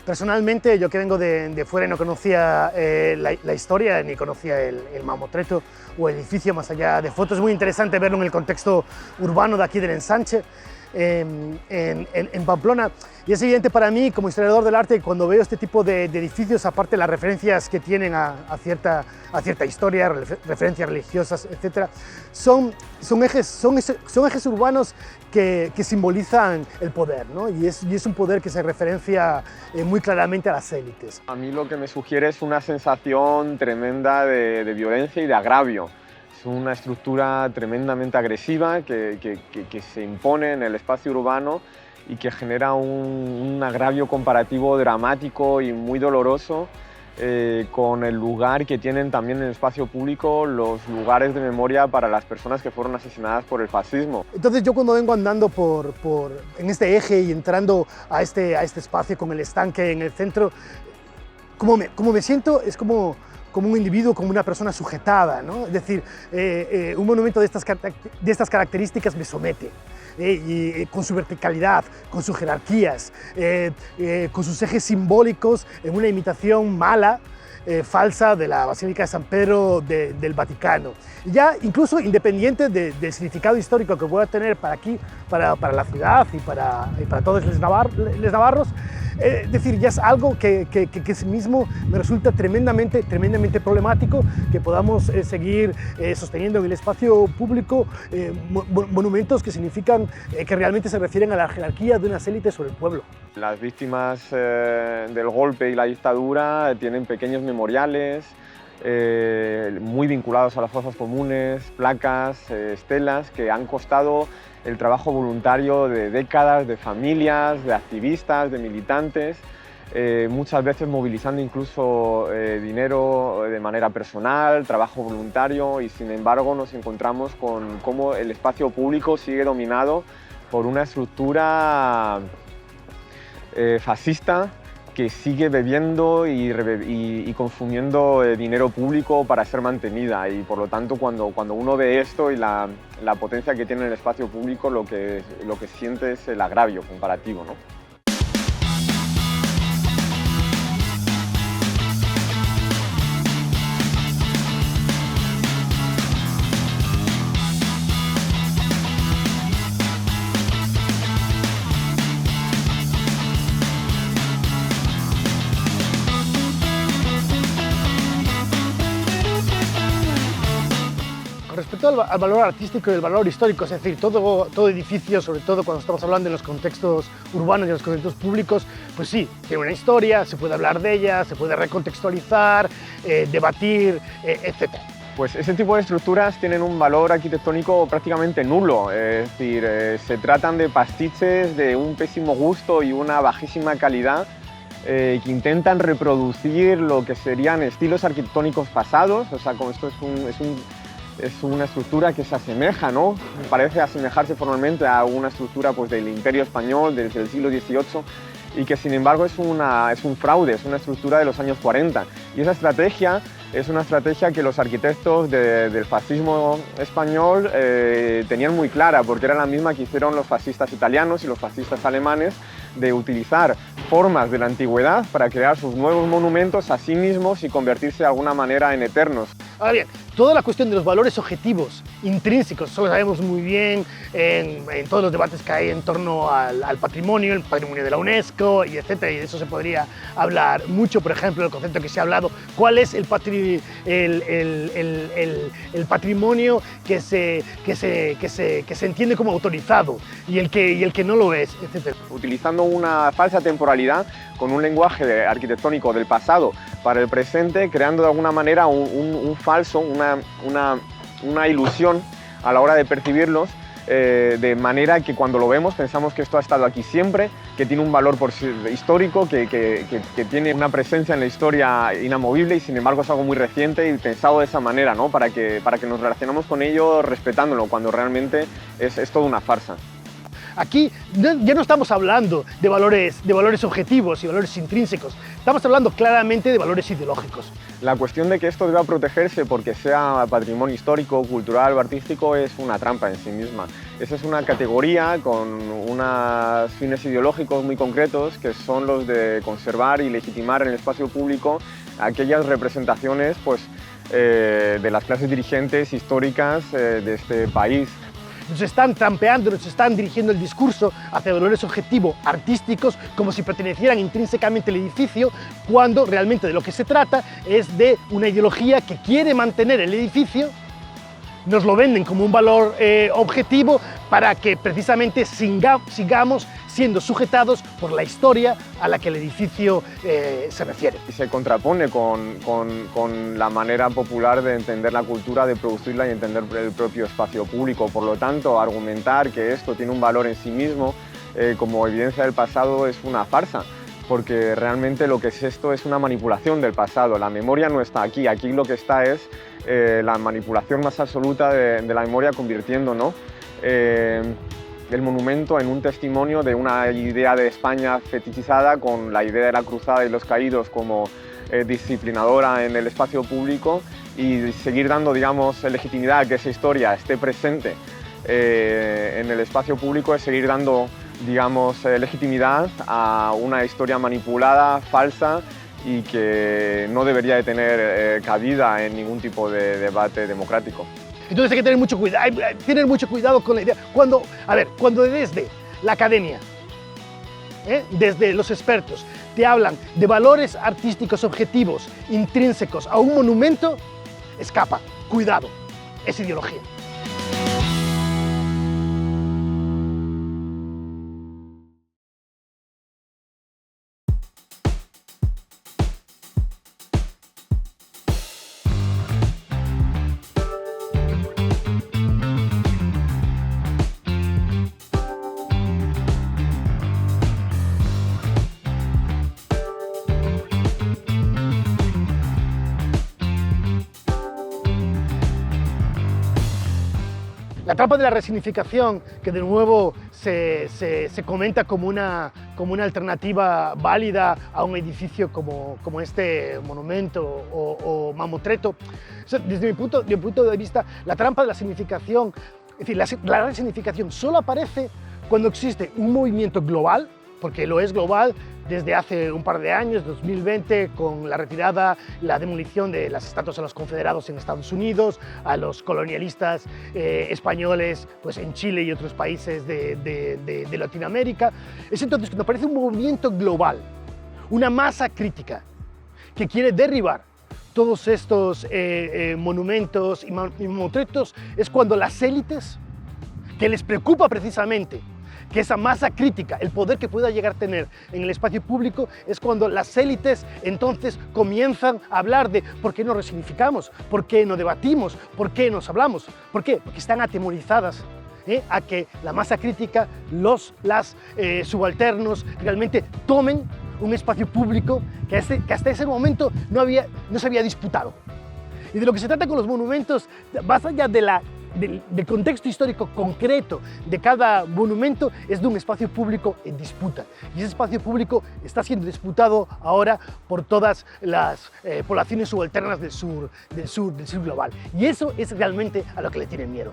Personalmente, yo que vengo de fuera y no conocía la historia, ni conocía el mamotreto o el edificio más allá de fotos, es muy interesante verlo en el contexto urbano de aquí del Ensanche, en Pamplona. Y es evidente para mí, como historiador del arte, cuando veo este tipo de edificios, aparte de las referencias que tienen a cierta historia, referencias religiosas, etc., son ejes urbanos que simbolizan el poder, ¿no? Y es un poder que se referencia muy claramente a las élites. A mí lo que me sugiere es una sensación tremenda de violencia y de agravio. Es una estructura tremendamente agresiva que se impone en el espacio urbano y que genera un agravio comparativo dramático y muy doloroso con el lugar que tienen también en el espacio público los lugares de memoria para las personas que fueron asesinadas por el fascismo. Entonces yo cuando vengo andando en este eje y entrando a este espacio con el estanque en el centro, como me siento es como un individuo, como una persona sujetada, ¿no? Es decir, un monumento de estas características me somete. Y con su verticalidad, con sus jerarquías, con sus ejes simbólicos en una imitación mala, falsa de la Basílica de San Pedro del Vaticano. Y ya incluso independiente del significado histórico que pueda tener para aquí, para la ciudad y para todos los navarros, es decir, ya es algo que sí mismo me resulta tremendamente problemático que podamos seguir sosteniendo en el espacio público monumentos que significan que realmente se refieren a la jerarquía de unas élites sobre el pueblo. Las víctimas del golpe y la dictadura tienen pequeños memoriales muy vinculados a las fosas comunes, placas, estelas que han costado el trabajo voluntario de décadas, de familias, de activistas, de militantes, muchas veces movilizando incluso dinero de manera personal, trabajo voluntario, y sin embargo nos encontramos con cómo el espacio público sigue dominado por una estructura fascista que sigue bebiendo y consumiendo dinero público para ser mantenida, y por lo tanto cuando uno ve esto y la potencia que tiene el espacio público, lo que siente es el agravio comparativo, ¿no? Con respecto al valor artístico y el valor histórico, es decir, todo edificio, sobre todo cuando estamos hablando en los contextos urbanos y en los contextos públicos, pues sí, tiene una historia, se puede hablar de ella, se puede recontextualizar, debatir, etc. Pues ese tipo de estructuras tienen un valor arquitectónico prácticamente nulo, es decir, se tratan de pastiches de un pésimo gusto y una bajísima calidad que intentan reproducir lo que serían estilos arquitectónicos pasados. O sea, como esto es una estructura que se asemeja, ¿no? Parece asemejarse formalmente a una estructura pues, del Imperio Español desde el siglo XVIII, y que sin embargo es un fraude, es una estructura de los años 40. Y esa estrategia es una estrategia que los arquitectos del fascismo español tenían muy clara, porque era la misma que hicieron los fascistas italianos y los fascistas alemanes, de utilizar formas de la antigüedad para crear sus nuevos monumentos a sí mismos y convertirse de alguna manera en eternos. Ahora bien, toda la cuestión de los valores objetivos, intrínsecos, eso lo sabemos muy bien en todos los debates que hay en torno al patrimonio, el patrimonio de la UNESCO, y etcétera, y de eso se podría hablar mucho. Por ejemplo, el concepto que se ha hablado, cuál es el patrimonio que se entiende como autorizado y el que no lo es, etcétera. Utilizando una falsa temporalidad con un lenguaje arquitectónico del pasado para el presente, creando de alguna manera un falso, una ilusión a la hora de percibirlos, de manera que cuando lo vemos pensamos que esto ha estado aquí siempre, que tiene un valor histórico, que tiene una presencia en la historia inamovible, y sin embargo es algo muy reciente y pensado de esa manera, ¿no? Para que nos relacionemos con ello respetándolo, cuando realmente es toda una farsa. Aquí ya no estamos hablando de valores objetivos y valores intrínsecos, estamos hablando claramente de valores ideológicos. La cuestión de que esto deba protegerse porque sea patrimonio histórico, cultural o artístico es una trampa en sí misma. Esa es una categoría con unos fines ideológicos muy concretos que son los de conservar y legitimar en el espacio público aquellas representaciones pues, de las clases dirigentes históricas de este país. Nos están trampeando, nos están dirigiendo el discurso hacia valores objetivos artísticos como si pertenecieran intrínsecamente al edificio, cuando realmente de lo que se trata es de una ideología que quiere mantener el edificio. Nos lo venden como un valor objetivo para que precisamente sigamos siendo sujetados por la historia a la que el edificio se refiere. Y se contrapone con la manera popular de entender la cultura, de producirla y entender el propio espacio público. Por lo tanto, argumentar que esto tiene un valor en sí mismo como evidencia del pasado es una farsa, porque realmente lo que es esto es una manipulación del pasado. La memoria no está aquí, aquí lo que está es la manipulación más absoluta de la memoria, convirtiendo, ¿no?, el monumento en un testimonio de una idea de España fetichizada, con la idea de la cruzada y los caídos como disciplinadora en el espacio público, y seguir dando, digamos, legitimidad a que esa historia esté presente en el espacio público es seguir dando, digamos, legitimidad a una historia manipulada, falsa, y que no debería de tener cabida en ningún tipo de debate democrático. Entonces hay que tener mucho cuidado con la idea. Cuando desde la academia, desde los expertos, te hablan de valores artísticos objetivos, intrínsecos a un monumento, escapa, cuidado, es ideología. La trampa de la resignificación, que de nuevo se comenta como una alternativa válida a un edificio como este monumento o mamotreto. Desde mi punto de vista, la trampa de la significación, es decir, la resignificación solo aparece cuando existe un movimiento global, porque lo es global desde hace un par de años, 2020, con la retirada, la demolición de las estatuas a los confederados en Estados Unidos, a los colonialistas españoles pues en Chile y otros países de Latinoamérica. Es entonces cuando aparece un movimiento global, una masa crítica que quiere derribar todos estos monumentos y mamotretos, es cuando las élites, que les preocupa precisamente que esa masa crítica, el poder que pueda llegar a tener en el espacio público, es cuando las élites entonces comienzan a hablar de por qué no resignificamos, por qué no debatimos, por qué nos hablamos. ¿Por qué? Porque están atemorizadas a que la masa crítica, los subalternos realmente tomen un espacio público que hasta ese momento no se había disputado. Y de lo que se trata con los monumentos, más allá del contexto histórico concreto de cada monumento, es de un espacio público en disputa. Y ese espacio público está siendo disputado ahora por todas las poblaciones subalternas del sur global. Y eso es realmente a lo que le tienen miedo.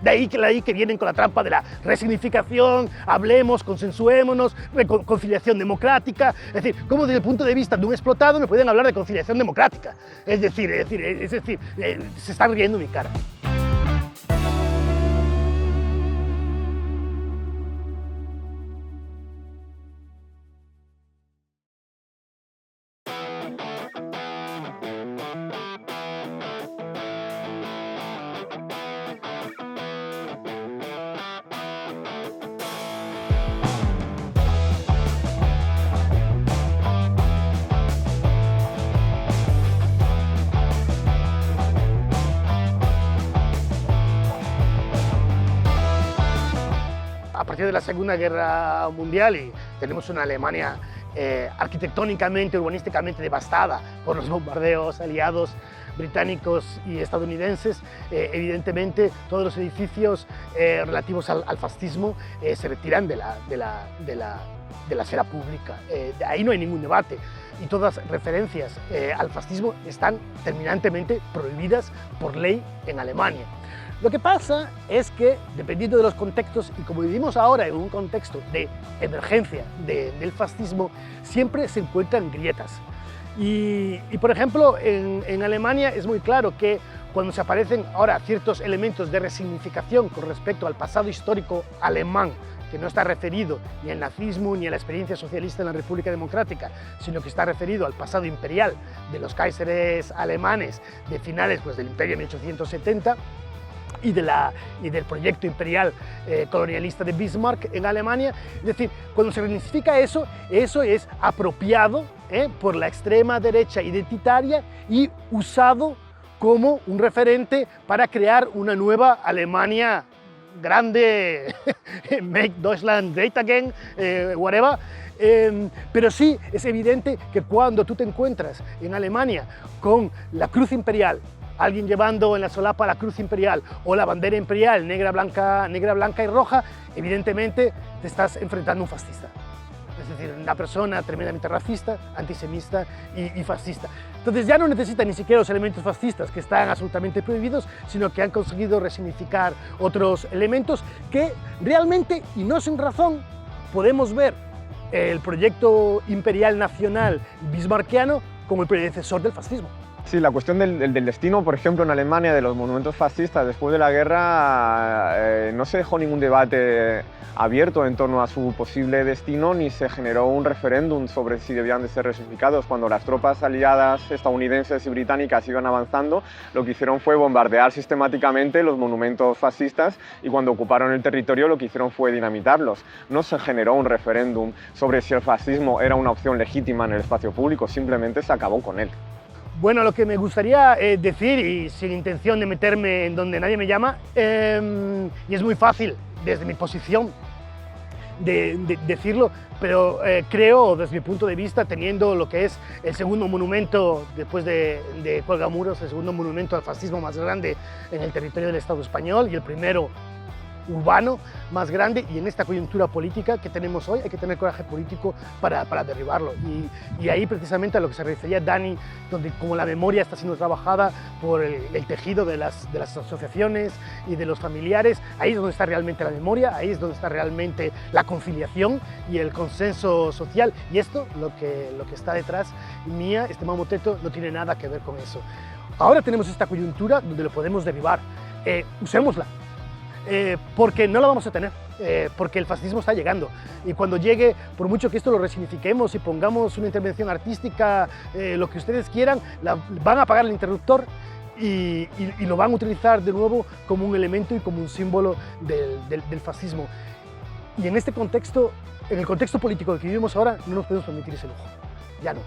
De ahí que vienen con la trampa de la resignificación, hablemos, consensuémonos, conciliación democrática. Es decir, ¿cómo desde el punto de vista de un explotado me pueden hablar de conciliación democrática? Es decir, se están riendo en mi cara. A partir de la Segunda Guerra Mundial, y tenemos una Alemania arquitectónicamente, urbanísticamente devastada por los bombardeos aliados, británicos y estadounidenses, evidentemente todos los edificios relativos al fascismo se retiran de la esfera pública. De ahí no hay ningún debate. Y todas referencias al fascismo están terminantemente prohibidas por ley en Alemania. Lo que pasa es que, dependiendo de los contextos, y como vivimos ahora en un contexto de emergencia del fascismo, siempre se encuentran grietas. Y por ejemplo, en Alemania es muy claro que cuando se aparecen ahora ciertos elementos de resignificación con respecto al pasado histórico alemán, que no está referido ni al nazismo ni a la experiencia socialista en la República Democrática, sino que está referido al pasado imperial de los cáiseres alemanes de finales del Imperio de 1870 y del proyecto imperial colonialista de Bismarck en Alemania. Es decir, cuando se resignifica eso es apropiado por la extrema derecha identitaria y usado como un referente para crear una nueva Alemania grande, make Deutschland great again, whatever. Pero sí es evidente que cuando tú te encuentras en Alemania con la cruz imperial, alguien llevando en la solapa la cruz imperial o la bandera imperial negra, blanca y roja, evidentemente te estás enfrentando a un fascista. Es decir, una persona tremendamente racista, antisemita y fascista. Entonces ya no necesita ni siquiera los elementos fascistas que están absolutamente prohibidos, sino que han conseguido resignificar otros elementos que realmente, y no sin razón, podemos ver el proyecto imperial nacional bismarckiano como el predecesor del fascismo. Sí, la cuestión del destino, por ejemplo, en Alemania, de los monumentos fascistas después de la guerra, no se dejó ningún debate abierto en torno a su posible destino, ni se generó un referéndum sobre si debían de ser resignificados. Cuando las tropas aliadas estadounidenses y británicas iban avanzando, lo que hicieron fue bombardear sistemáticamente los monumentos fascistas, y cuando ocuparon el territorio lo que hicieron fue dinamitarlos. No se generó un referéndum sobre si el fascismo era una opción legítima en el espacio público, simplemente se acabó con él. Bueno, lo que me gustaría decir, y sin intención de meterme en donde nadie me llama, y es muy fácil desde mi posición de decirlo, pero creo, desde mi punto de vista, teniendo lo que es el segundo monumento, después de Cuelgamuros, el segundo monumento al fascismo más grande en el territorio del Estado español y el primero urbano más grande, y en esta coyuntura política que tenemos hoy hay que tener coraje político para derribarlo. Y ahí precisamente a lo que se refería Dani, donde como la memoria está siendo trabajada por el tejido de las asociaciones y de los familiares, ahí es donde está realmente la memoria, ahí es donde está realmente la conciliación y el consenso social, y esto, lo que está detrás mía, este mamoteto, no tiene nada que ver con eso. Ahora tenemos esta coyuntura donde lo podemos derribar, usémosla. Porque no la vamos a tener, porque el fascismo está llegando, y cuando llegue, por mucho que esto lo resignifiquemos y pongamos una intervención artística, lo que ustedes quieran, van a apagar el interruptor y lo van a utilizar de nuevo como un elemento y como un símbolo del fascismo. Y en este contexto, en el contexto político que vivimos ahora, no nos podemos permitir ese lujo, ya no.